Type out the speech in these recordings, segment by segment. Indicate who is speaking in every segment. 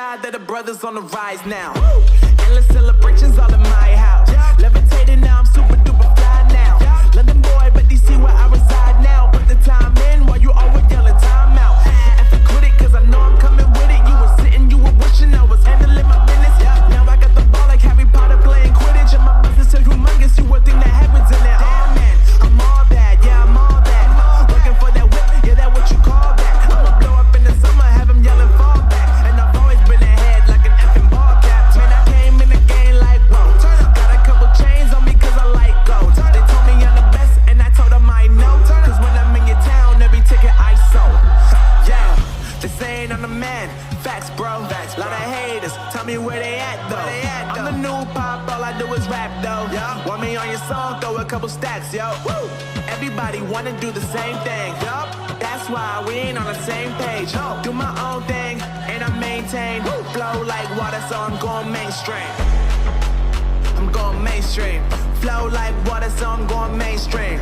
Speaker 1: glad that the brothers on the rise now. Endless celebrations all in my house. Levitating now, I'm super duper fly now. London boy, but DC where I reside now. Put the time in while you always yelling time out. If you quit it, cause I know I'm coming with it. You were sitting, you were wishing I was handling my business. Now I got the ball like Harry Potter playing Quidditch. And my business so humongous, you would think that happens in there. Oh man, I'm all that, yeah, I'm all that. Looking for that whip, yeah, that what you call that. I'ma blow up in the summer, have them yelling fall back. And I've always been ahead like an effing ball cap. Man, I came in the game like, whoa. Got a couple chains on me cause I like gold. They told me I'm the best and I told them I know. Cause when I'm in your town, every ticket I sold. Yeah, they saying I'm the man. Facts, bro. Facts, lot of haters. Tell me where they at, though. I'm the new pop, all I do is rap, though. Want me on your song, throw a couple stacks, yo. Woo! Everybody wanna do the same thing. That's why we ain't on the same page. Do my own thing, and I maintain. Flow like water, so I'm going mainstream. I'm going mainstream. Flow like water, so I'm going mainstream.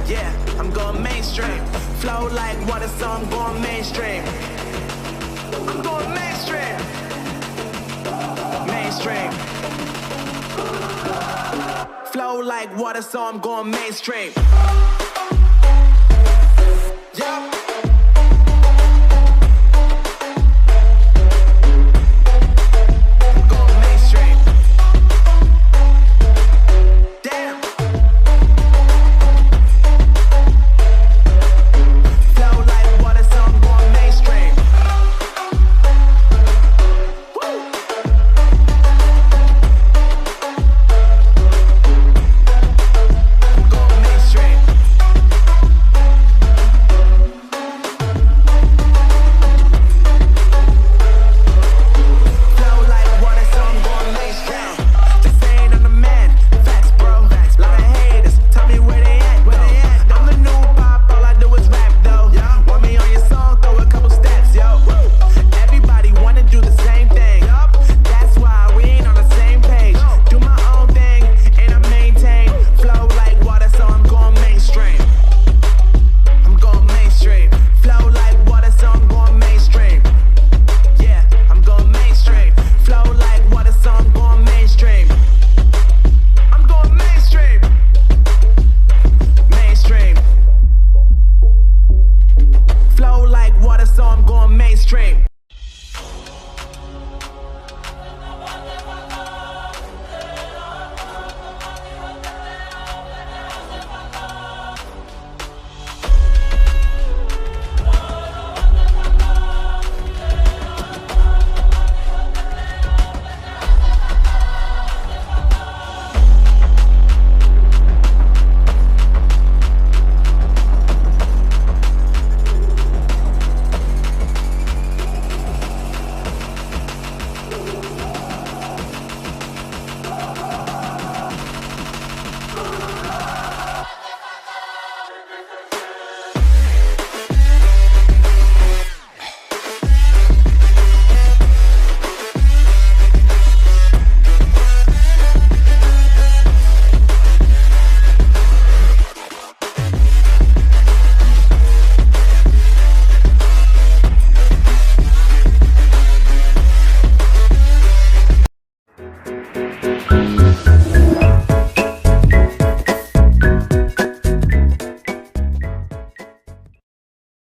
Speaker 1: Yeah, I'm going mainstream. Flow like water, so I'm going mainstream. I'm going mainstream. Mainstream. Flow like water, so I'm going mainstream. Yeah.